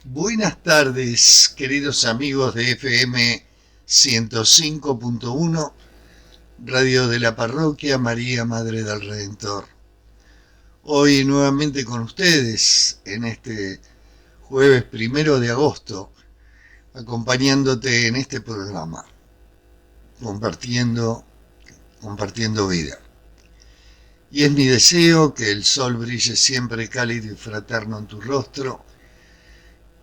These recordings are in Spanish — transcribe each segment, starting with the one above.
Buenas tardes, queridos amigos de FM 105.1, Radio de la Parroquia María Madre del Redentor. Hoy nuevamente con ustedes en este jueves 1 de agosto, acompañándote en este programa, compartiendo vida. Y es mi deseo que el sol brille siempre cálido y fraterno en tu rostro,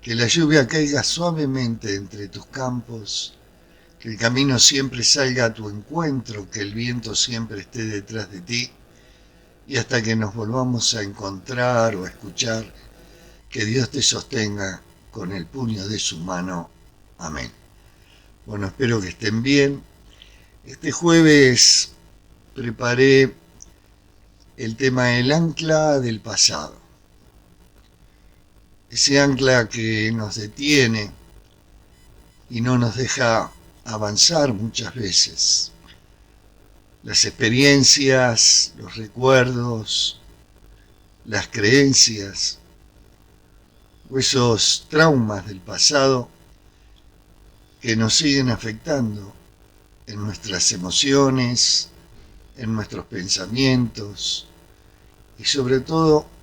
que la lluvia caiga suavemente entre tus campos, que el camino siempre salga a tu encuentro, que el viento siempre esté detrás de ti, y hasta que nos volvamos a encontrar o a escuchar, que Dios te sostenga con el puño de su mano. Amén. Bueno, espero que estén bien. Este jueves preparé el tema del ancla del pasado. Ese ancla que nos detiene y no nos deja avanzar muchas veces. Las experiencias, los recuerdos, las creencias o esos traumas del pasado que nos siguen afectando en nuestras emociones, en nuestros pensamientos y sobre todo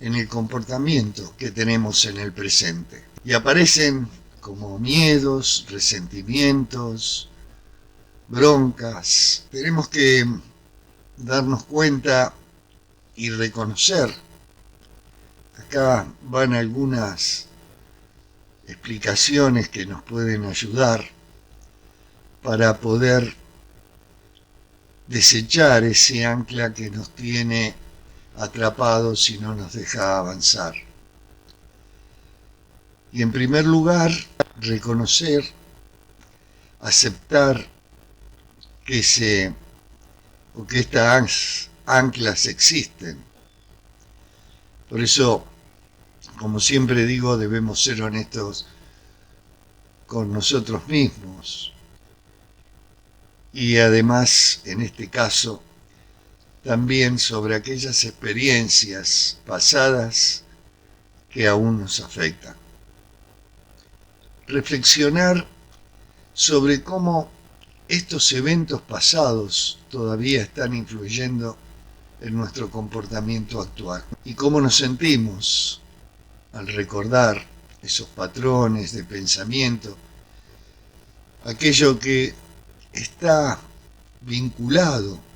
en el comportamiento que tenemos en el presente. Y aparecen como miedos, resentimientos, broncas. Tenemos que darnos cuenta y reconocer. Acá van algunas explicaciones que nos pueden ayudar para poder desechar ese ancla que nos tiene atrapados y no nos deja avanzar. Y en primer lugar, reconocer, aceptar que estas anclas existen. Por eso, como siempre digo, debemos ser honestos con nosotros mismos. Y además, en este caso, también sobre aquellas experiencias pasadas que aún nos afectan. Reflexionar sobre cómo estos eventos pasados todavía están influyendo en nuestro comportamiento actual y cómo nos sentimos al recordar esos patrones de pensamiento, aquello que está vinculado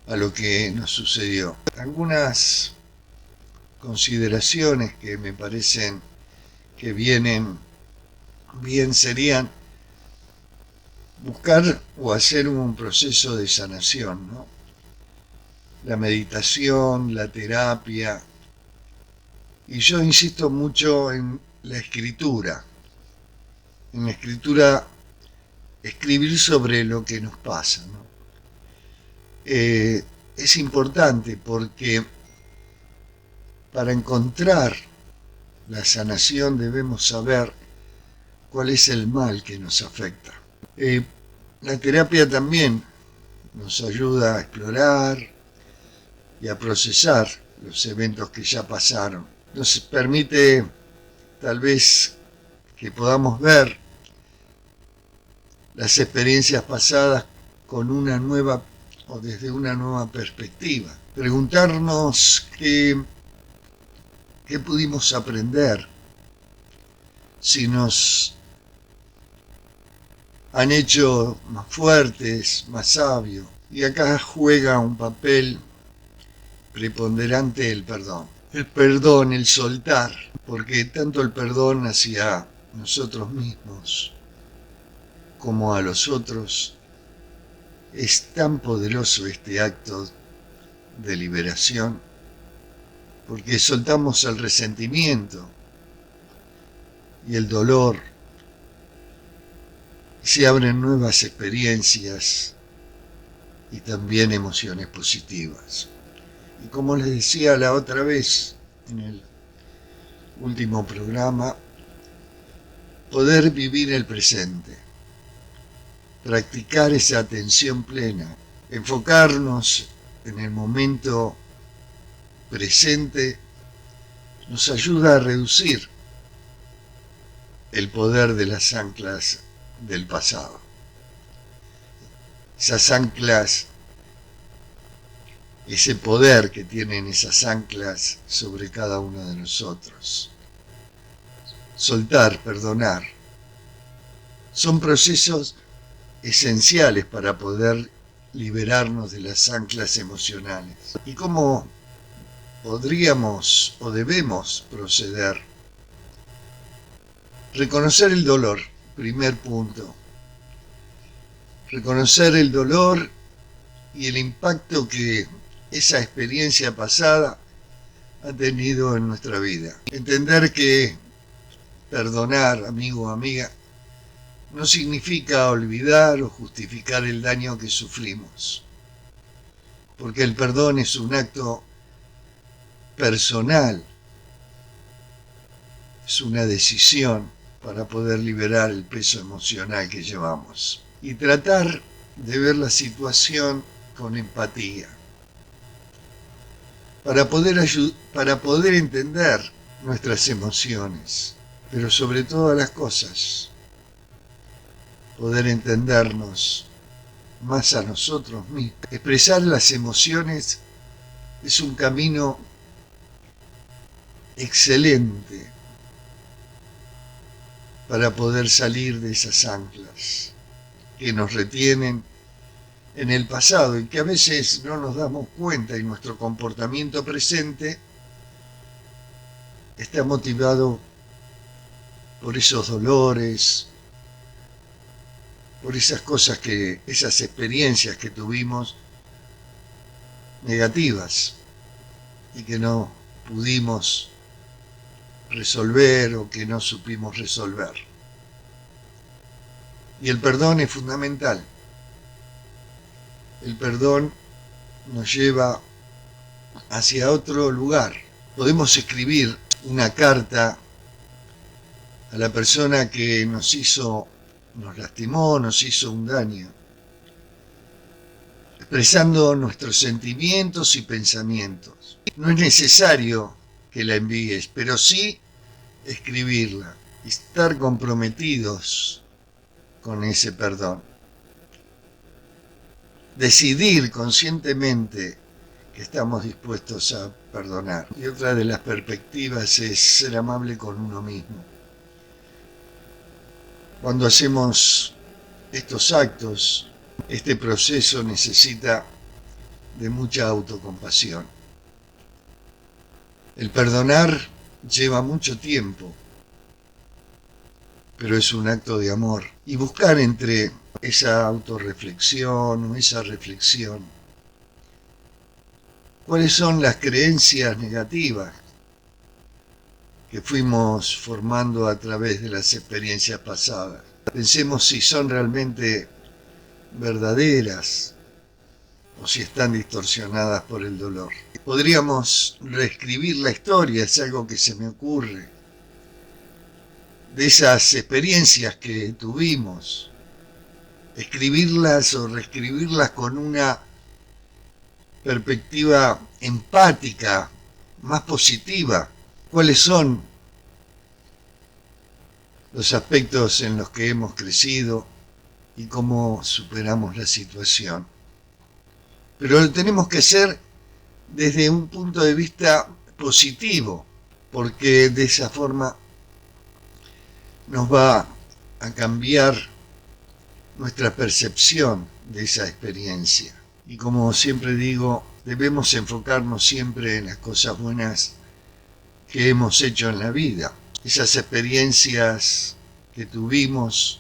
a lo que nos sucedió. Algunas consideraciones que me parecen que vienen bien serían buscar o hacer un proceso de sanación, ¿no? La meditación, la terapia, y yo insisto mucho en la escritura. En la escritura, escribir sobre lo que nos pasa, ¿no? Es importante porque para encontrar la sanación debemos saber cuál es el mal que nos afecta. La terapia también nos ayuda a explorar y a procesar los eventos que ya pasaron. Nos permite tal vez que podamos ver las experiencias pasadas con una nueva o desde una nueva perspectiva. Preguntarnos qué pudimos aprender, si nos han hecho más fuertes, más sabios. Y acá juega un papel preponderante el perdón. El perdón, el soltar, porque tanto el perdón hacia nosotros mismos como a los otros es tan poderoso este acto de liberación, porque soltamos el resentimiento y el dolor, y se abren nuevas experiencias y también emociones positivas. Y como les decía la otra vez en el último programa, poder vivir el presente, practicar esa atención plena, enfocarnos en el momento presente, nos ayuda a reducir el poder de las anclas del pasado. Esas anclas, ese poder que tienen esas anclas sobre cada uno de nosotros. Soltar, perdonar, son procesos esenciales para poder liberarnos de las anclas emocionales. ¿Y cómo podríamos o debemos proceder? Reconocer el dolor, primer punto. Reconocer el dolor y el impacto que esa experiencia pasada ha tenido en nuestra vida. Entender que perdonar, amigo o amiga, no significa olvidar o justificar el daño que sufrimos, porque el perdón es un acto personal, es una decisión para poder liberar el peso emocional que llevamos y tratar de ver la situación con empatía, para poder entender nuestras emociones, pero sobre todas las cosas, poder entendernos más a nosotros mismos. Expresar las emociones es un camino excelente para poder salir de esas anclas que nos retienen en el pasado y que a veces no nos damos cuenta, y nuestro comportamiento presente está motivado por esos dolores, por esas cosas esas experiencias que tuvimos negativas y que no pudimos resolver o que no supimos resolver. Y el perdón es fundamental. El perdón nos lleva hacia otro lugar. Podemos escribir una carta a la persona que nos lastimó, nos hizo un daño, expresando nuestros sentimientos y pensamientos. No es necesario que la envíes, pero sí escribirla y estar comprometidos con ese perdón. Decidir conscientemente que estamos dispuestos a perdonar. Y otra de las perspectivas es ser amable con uno mismo. Cuando hacemos estos actos, este proceso necesita de mucha autocompasión. El perdonar lleva mucho tiempo, pero es un acto de amor. Y buscar entre esa autorreflexión o esa reflexión, ¿cuáles son las creencias negativas que fuimos formando a través de las experiencias pasadas? Pensemos si son realmente verdaderas o si están distorsionadas por el dolor. Podríamos reescribir la historia, es algo que se me ocurre, de esas experiencias que tuvimos, escribirlas o reescribirlas con una perspectiva empática, más positiva. ¿Cuáles son los aspectos en los que hemos crecido y cómo superamos la situación? Pero lo tenemos que hacer desde un punto de vista positivo, porque de esa forma nos va a cambiar nuestra percepción de esa experiencia. Y como siempre digo, debemos enfocarnos siempre en las cosas buenas que hemos hecho en la vida. Esas experiencias que tuvimos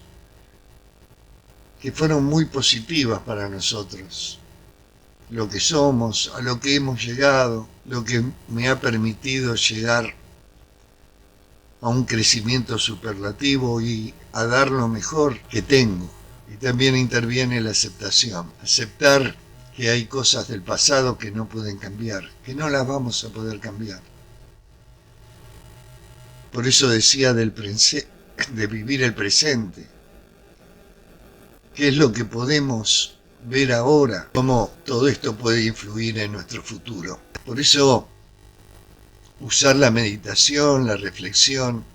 que fueron muy positivas para nosotros. Lo que somos, a lo que hemos llegado, lo que me ha permitido llegar a un crecimiento superlativo y a dar lo mejor que tengo. Y también interviene la aceptación. Aceptar que hay cosas del pasado que no pueden cambiar, que no las vamos a poder cambiar. Por eso decía de vivir el presente. ¿Qué es lo que podemos ver ahora? Cómo todo esto puede influir en nuestro futuro. Por eso, usar la meditación, la reflexión,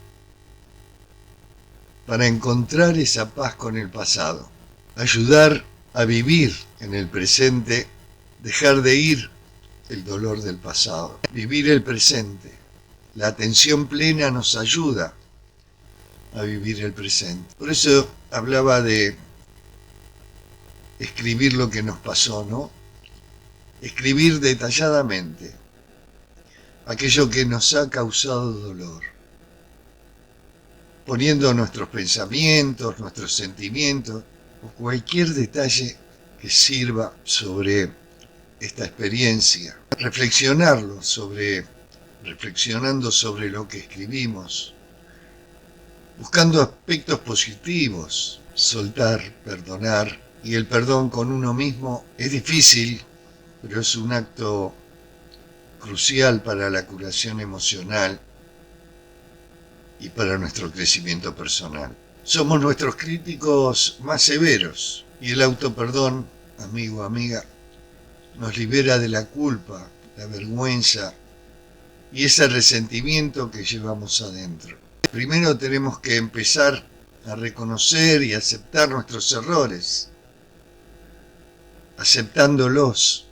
para encontrar esa paz con el pasado, ayudar a vivir en el presente, dejar de ir el dolor del pasado, vivir el presente. La atención plena nos ayuda a vivir el presente. Por eso hablaba de escribir lo que nos pasó, ¿no? Escribir detalladamente aquello que nos ha causado dolor, poniendo nuestros pensamientos, nuestros sentimientos o cualquier detalle que sirva sobre esta experiencia. Reflexionando sobre lo que escribimos, buscando aspectos positivos, soltar, perdonar. Y el perdón con uno mismo es difícil, pero es un acto crucial para la curación emocional y para nuestro crecimiento personal. Somos nuestros críticos más severos y el autoperdón, amigo, amiga, nos libera de la culpa, la vergüenza y ese resentimiento que llevamos adentro. Primero tenemos que empezar a reconocer y aceptar nuestros errores, aceptándolos,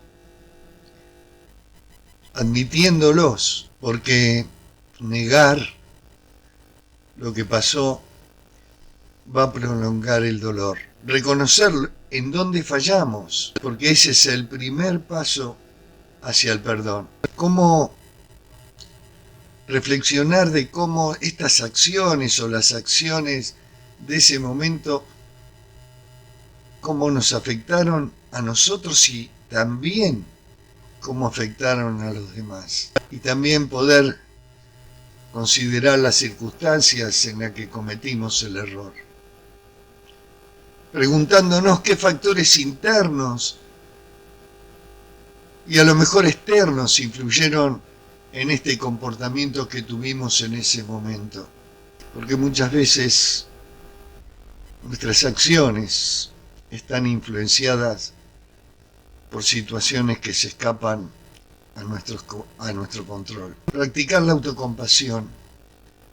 admitiéndolos, porque negar lo que pasó va a prolongar el dolor. Reconocer en dónde fallamos, porque ese es el primer paso hacia el perdón. Cómo reflexionar de cómo estas acciones o las acciones de ese momento, cómo nos afectaron a nosotros y también cómo afectaron a los demás. Y también poder considerar las circunstancias en las que cometimos el error. Preguntándonos qué factores internos y a lo mejor externos influyeron en este comportamiento que tuvimos en ese momento. Porque muchas veces nuestras acciones están influenciadas por situaciones que se escapan a nuestro control. Practicar la autocompasión,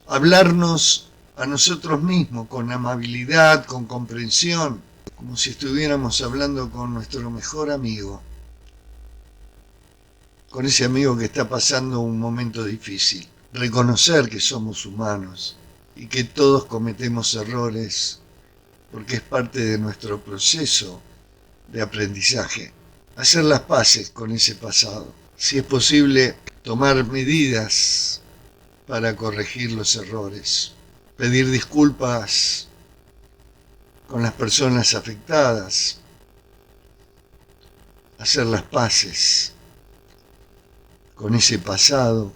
hablarnos a nosotros mismos con amabilidad, con comprensión, como si estuviéramos hablando con nuestro mejor amigo, con ese amigo que está pasando un momento difícil. Reconocer que somos humanos y que todos cometemos errores porque es parte de nuestro proceso de aprendizaje. Hacer las paces con ese pasado. Si es posible, tomar medidas para corregir los errores. Pedir disculpas con las personas afectadas. Hacer las paces con ese pasado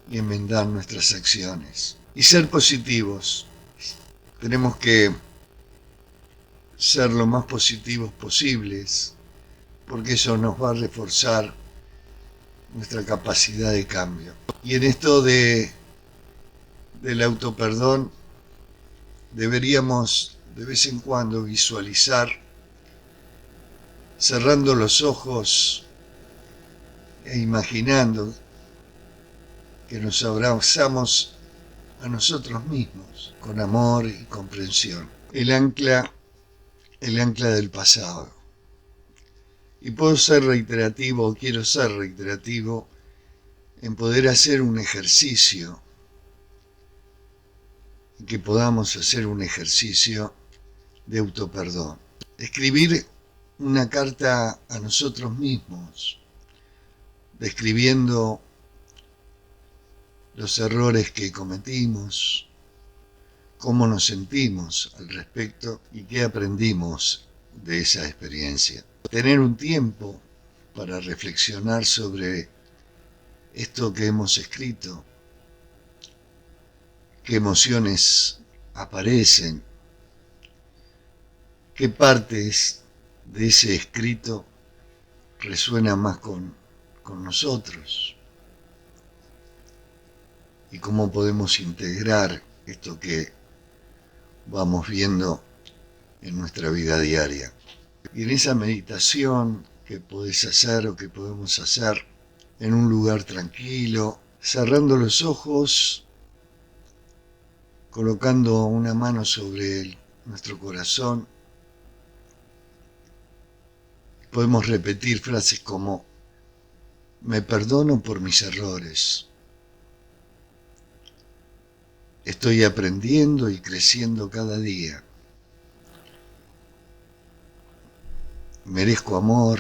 y enmendar nuestras acciones. Y ser positivos. Tenemos que ser lo más positivos posibles, porque eso nos va a reforzar nuestra capacidad de cambio. Y en esto del autoperdón, deberíamos de vez en cuando visualizar, cerrando los ojos e imaginando que nos abrazamos a nosotros mismos con amor y comprensión. El ancla del pasado. Y puedo ser reiterativo, quiero ser reiterativo, en poder hacer un ejercicio, que podamos hacer un ejercicio de autoperdón. Escribir una carta a nosotros mismos, describiendo los errores que cometimos, cómo nos sentimos al respecto y qué aprendimos de esa experiencia. Tener un tiempo para reflexionar sobre esto que hemos escrito, qué emociones aparecen, qué partes de ese escrito resuenan más con nosotros y cómo podemos integrar esto que vamos viendo en nuestra vida diaria. Y en esa meditación que podés hacer o que podemos hacer en un lugar tranquilo, cerrando los ojos, colocando una mano sobre nuestro corazón, podemos repetir frases como: me perdono por mis errores. Estoy aprendiendo y creciendo cada día. Merezco amor,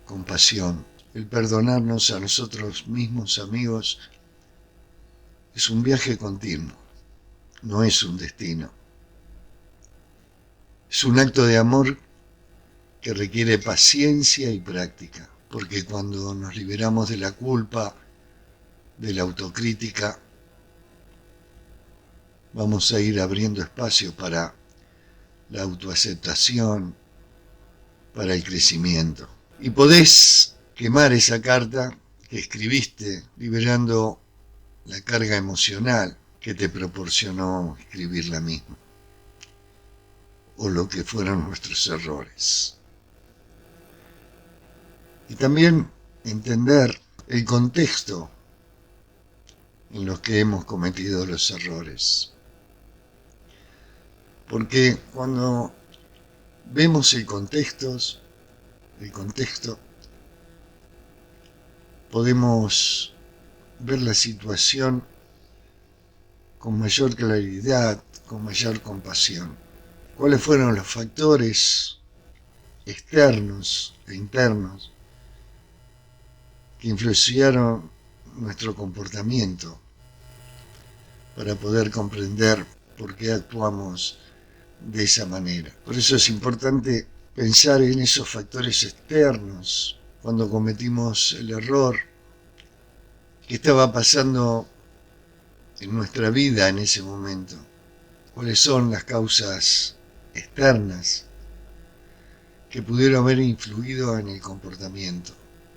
compasión. El perdonarnos a nosotros mismos, amigos, es un viaje continuo, no es un destino. Es un acto de amor que requiere paciencia y práctica, porque cuando nos liberamos de la culpa, de la autocrítica, vamos a ir abriendo espacio para la autoaceptación, para el crecimiento. Y podés quemar esa carta que escribiste, liberando la carga emocional que te proporcionó escribir la misma, o lo que fueron nuestros errores. Y también entender el contexto en los que hemos cometido los errores. Porque cuando vemos el contexto, podemos ver la situación con mayor claridad, con mayor compasión. ¿Cuáles fueron los factores externos e internos que influenciaron nuestro comportamiento para poder comprender por qué actuamos de esa manera? Por eso es importante pensar en esos factores externos cuando cometimos el error, qué estaba pasando en nuestra vida en ese momento, cuáles son las causas externas que pudieron haber influido en el comportamiento,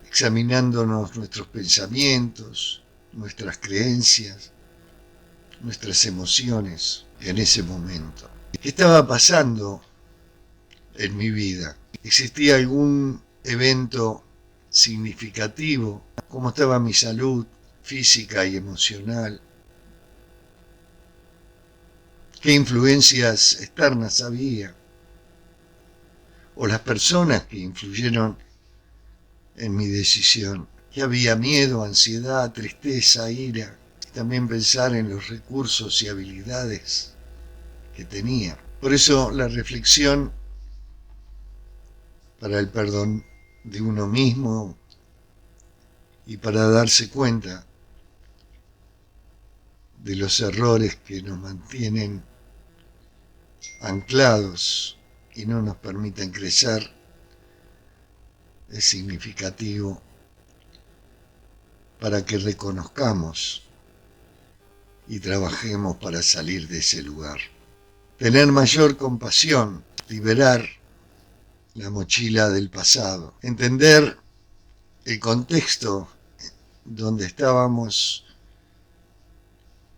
examinándonos nuestros pensamientos, nuestras creencias, nuestras emociones en ese momento. ¿Qué estaba pasando en mi vida? ¿Existía algún evento significativo? ¿Cómo estaba mi salud física y emocional? ¿Qué influencias externas había? ¿O las personas que influyeron en mi decisión? ¿Qué había? Miedo, ansiedad, tristeza, ira. Y también pensar en los recursos y habilidades que tenía. Por eso la reflexión para el perdón de uno mismo y para darse cuenta de los errores que nos mantienen anclados y no nos permiten crecer es significativo para que reconozcamos y trabajemos para salir de ese lugar. Tener mayor compasión, liberar la mochila del pasado, entender el contexto donde estábamos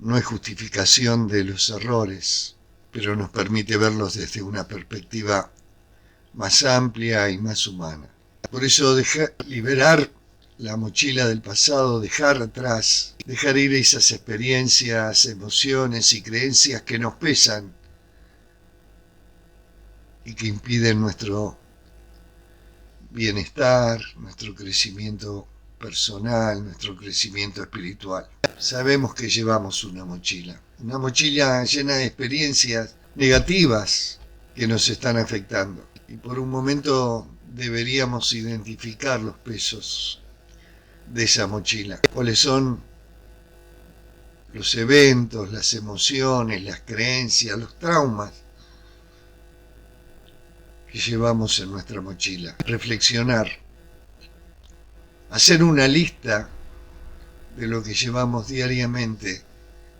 no es justificación de los errores, pero nos permite verlos desde una perspectiva más amplia y más humana. Por eso liberar la mochila del pasado, dejar atrás, dejar ir esas experiencias, emociones y creencias que nos pesan y que impiden nuestro bienestar, nuestro crecimiento personal, nuestro crecimiento espiritual. Sabemos que llevamos una mochila llena de experiencias negativas que nos están afectando. Y por un momento deberíamos identificar los pesos de esa mochila. ¿Cuáles son los eventos, las emociones, las creencias, los traumas que llevamos en nuestra mochila? Reflexionar, hacer una lista de lo que llevamos diariamente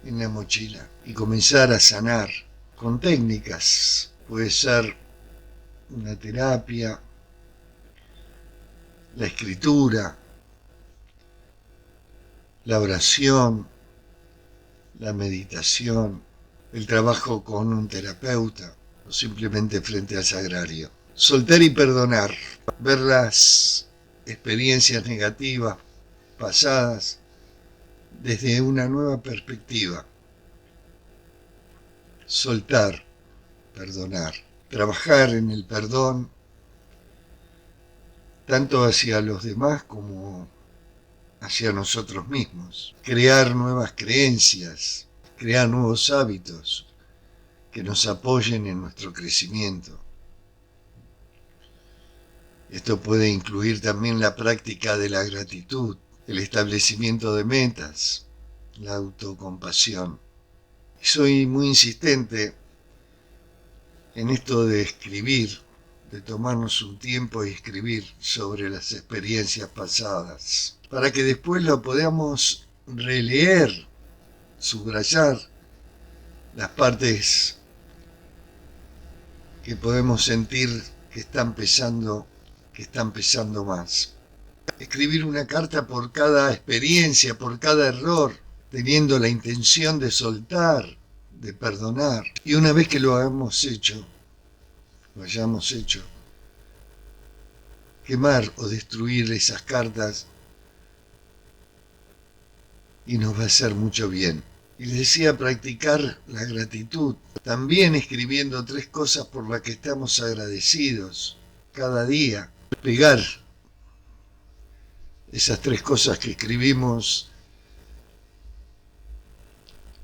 en la mochila y comenzar a sanar con técnicas. Puede ser una terapia, la escritura, la oración, la meditación, el trabajo con un terapeuta o simplemente frente al sagrario. Soltar y perdonar, ver las experiencias negativas pasadas desde una nueva perspectiva soltar, perdonar, trabajar en el perdón, tanto hacia los demás como hacia nosotros mismos, crear nuevas creencias, crear nuevos hábitos que nos apoyen en nuestro crecimiento. Esto puede incluir también la práctica de la gratitud, el establecimiento de metas, la autocompasión. Y soy muy insistente en esto de escribir, de tomarnos un tiempo y escribir sobre las experiencias pasadas, para que después lo podamos releer, subrayar las partes que podemos sentir que están pesando más. Escribir una carta por cada experiencia, por cada error, teniendo la intención de soltar, de perdonar. Y una vez que lo hayamos hecho, quemar o destruir esas cartas y nos va a hacer mucho bien. Y les decía practicar la gratitud, también escribiendo 3 cosas por las que estamos agradecidos cada día. Pegar esas 3 cosas que escribimos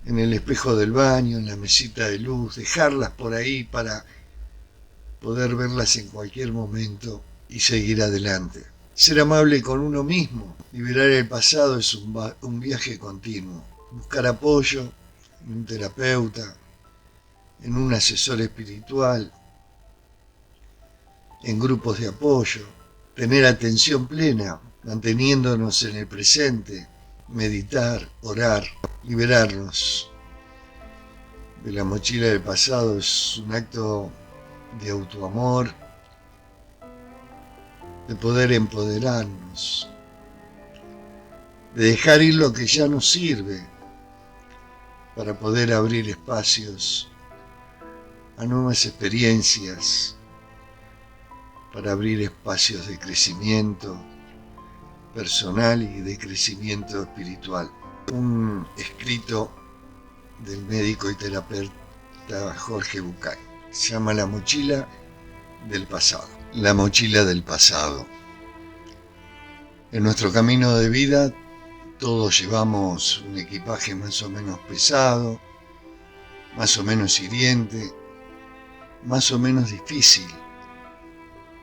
en el espejo del baño, en la mesita de luz, dejarlas por ahí para poder verlas en cualquier momento y seguir adelante. Ser amable con uno mismo, liberar el pasado es un viaje continuo. Buscar apoyo en un terapeuta, en un asesor espiritual, en grupos de apoyo, tener atención plena, manteniéndonos en el presente, meditar, orar, liberarnos de la mochila del pasado es un acto de autoamor, de poder empoderarnos, de dejar ir lo que ya nos sirve para poder abrir espacios a nuevas experiencias, para abrir espacios de crecimiento personal y de crecimiento espiritual. Un escrito del médico y terapeuta Jorge Bucay. Se llama La mochila del pasado. La mochila del pasado. En nuestro camino de vida todos llevamos un equipaje más o menos pesado, más o menos hiriente, más o menos difícil,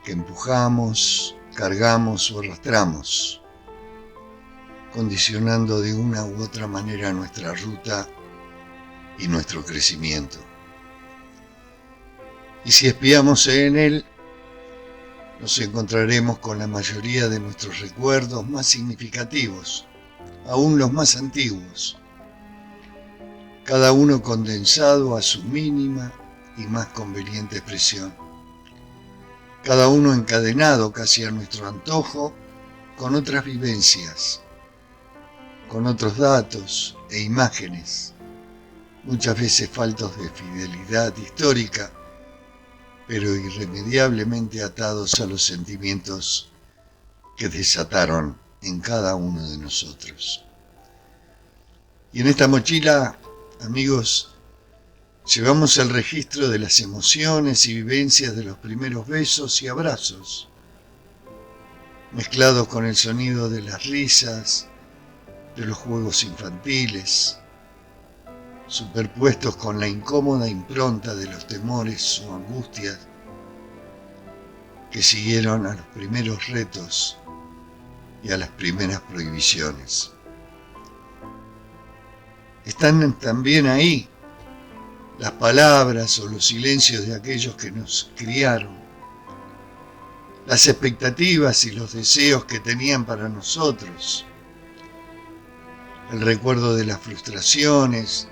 que empujamos, cargamos o arrastramos, condicionando de una u otra manera nuestra ruta y nuestro crecimiento. Y si espiamos en él, nos encontraremos con la mayoría de nuestros recuerdos más significativos, aún los más antiguos, cada uno condensado a su mínima y más conveniente expresión, cada uno encadenado casi a nuestro antojo con otras vivencias, con otros datos e imágenes, muchas veces faltos de fidelidad histórica, pero irremediablemente atados a los sentimientos que desataron en cada uno de nosotros. Y en esta mochila, amigos, llevamos el registro de las emociones y vivencias de los primeros besos y abrazos, mezclados con el sonido de las risas, de los juegos infantiles, superpuestos con la incómoda impronta de los temores o angustias que siguieron a los primeros retos y a las primeras prohibiciones. Están también ahí las palabras o los silencios de aquellos que nos criaron, las expectativas y los deseos que tenían para nosotros, el recuerdo de las frustraciones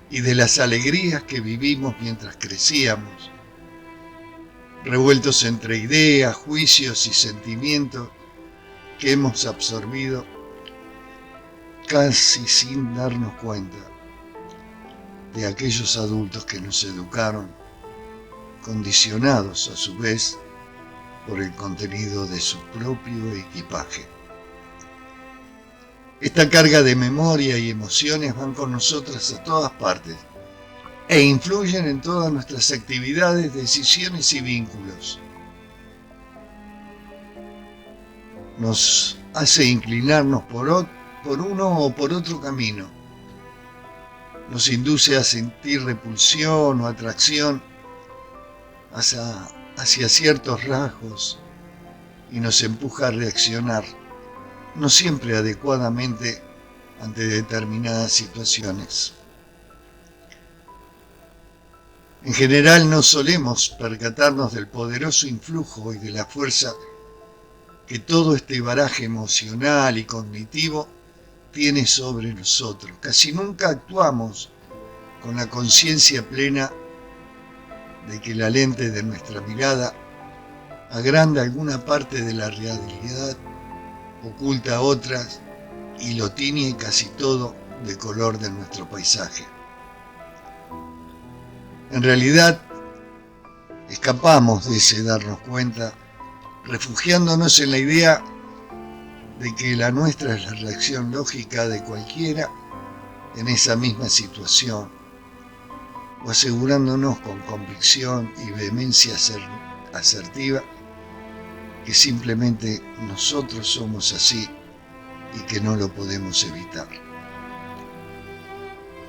y de las alegrías que vivimos mientras crecíamos, revueltos entre ideas, juicios y sentimientos que hemos absorbido casi sin darnos cuenta de aquellos adultos que nos educaron, condicionados a su vez por el contenido de su propio equipaje. Esta carga de memoria y emociones van con nosotras a todas partes, e influyen en todas nuestras actividades, decisiones y vínculos. Nos hace inclinarnos por uno o por otro camino. Nos induce a sentir repulsión o atracción hacia ciertos rasgos y nos empuja a reaccionar, no siempre adecuadamente, ante determinadas situaciones. En general no solemos percatarnos del poderoso influjo y de la fuerza que todo este baraje emocional y cognitivo tiene sobre nosotros. Casi nunca actuamos con la conciencia plena de que la lente de nuestra mirada agranda alguna parte de la realidad, oculta otras y lo tiñe casi todo de color de nuestro paisaje. En realidad, escapamos de ese darnos cuenta, refugiándonos en la idea de que la nuestra es la reacción lógica de cualquiera en esa misma situación, o asegurándonos con convicción y vehemencia asertiva que simplemente nosotros somos así y que no lo podemos evitar.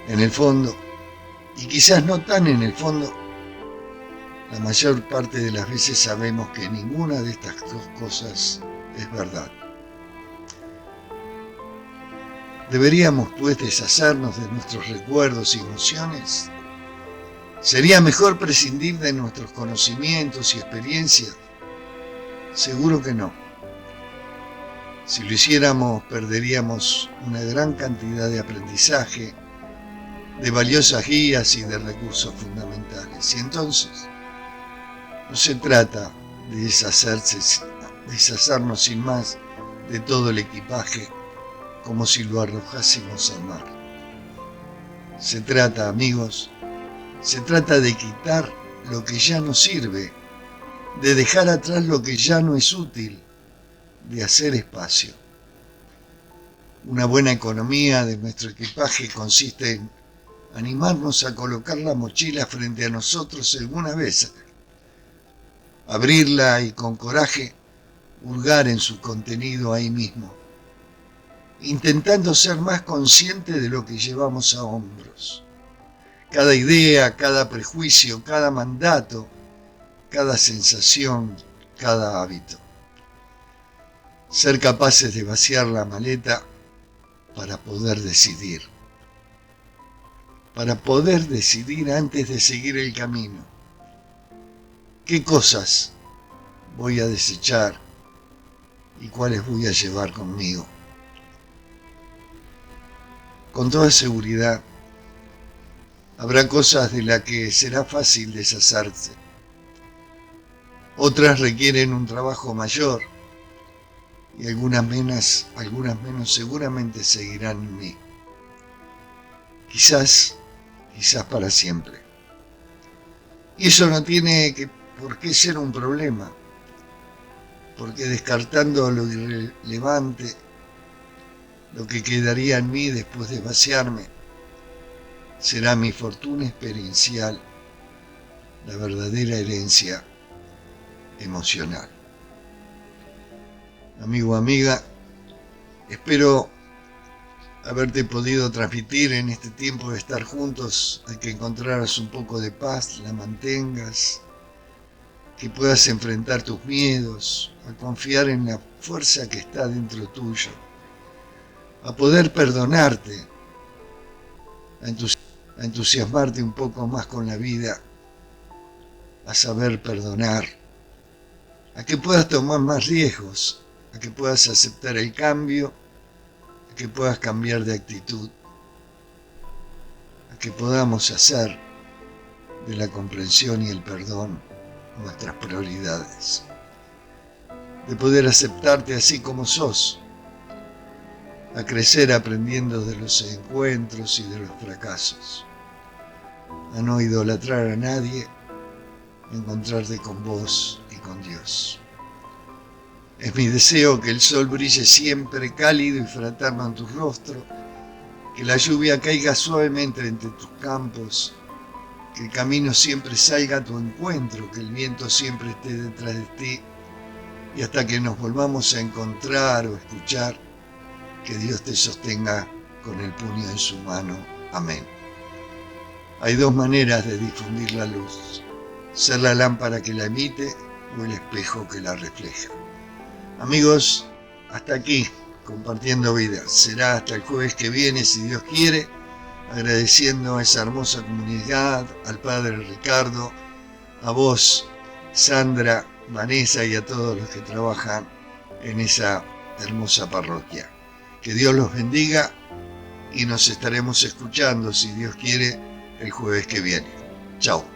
En el fondo, y quizás no tan en el fondo, la mayor parte de las veces sabemos que ninguna de estas dos cosas es verdad. ¿Deberíamos pues deshacernos de nuestros recuerdos y emociones? ¿Sería mejor prescindir de nuestros conocimientos y experiencias? Seguro que no. Si lo hiciéramos, perderíamos una gran cantidad de aprendizaje, de valiosas guías y de recursos fundamentales. Y entonces, no se trata de deshacernos sin más de todo el equipaje como si lo arrojásemos al mar. Se trata, amigos, de quitar lo que ya no sirve, de dejar atrás lo que ya no es útil, de hacer espacio. Una buena economía de nuestro equipaje consiste en animarnos a colocar la mochila frente a nosotros alguna vez, abrirla y con coraje hurgar en su contenido ahí mismo, intentando ser más consciente de lo que llevamos a hombros. Cada idea, cada prejuicio, cada mandato, cada sensación, cada hábito. Ser capaces de vaciar la maleta para poder decidir. Para poder decidir antes de seguir el camino. ¿Qué cosas voy a desechar y cuáles voy a llevar conmigo? Con toda seguridad, habrá cosas de las que será fácil deshacerse. Otras requieren un trabajo mayor y algunas menos seguramente seguirán en mí. Quizás para siempre. Y eso no tiene por qué ser un problema, porque descartando lo irrelevante, lo que quedaría en mí después de vaciarme será mi fortuna experiencial, la verdadera herencia emocional. Amigo, amiga, espero haberte podido transmitir en este tiempo de estar juntos, a que encontraras un poco de paz, la mantengas, que puedas enfrentar tus miedos, a confiar en la fuerza que está dentro tuyo, a poder perdonarte, a entusiasmarte un poco más con la vida, a saber perdonar, a que puedas tomar más riesgos, a que puedas aceptar el cambio, a que puedas cambiar de actitud, a que podamos hacer de la comprensión y el perdón nuestras prioridades, de poder aceptarte así como sos, a crecer aprendiendo de los encuentros y de los fracasos, a no idolatrar a nadie, a encontrarte con vos y con Dios. Es mi deseo que el sol brille siempre cálido y fraterno en tu rostro, que la lluvia caiga suavemente entre tus campos que el camino siempre salga a tu encuentro, que el viento siempre esté detrás de ti, y hasta que nos volvamos a encontrar o escuchar, que Dios te sostenga con el puño en su mano. Amén. Hay dos maneras de difundir la luz: ser la lámpara que la emite o el espejo que la refleja. Amigos, hasta aquí, compartiendo vida. Será hasta el jueves que viene, si Dios quiere, agradeciendo a esa hermosa comunidad, al Padre Ricardo, a vos, Sandra, Vanessa, y a todos los que trabajan en esa hermosa parroquia. Que Dios los bendiga y nos estaremos escuchando, si Dios quiere, el jueves que viene. Chao.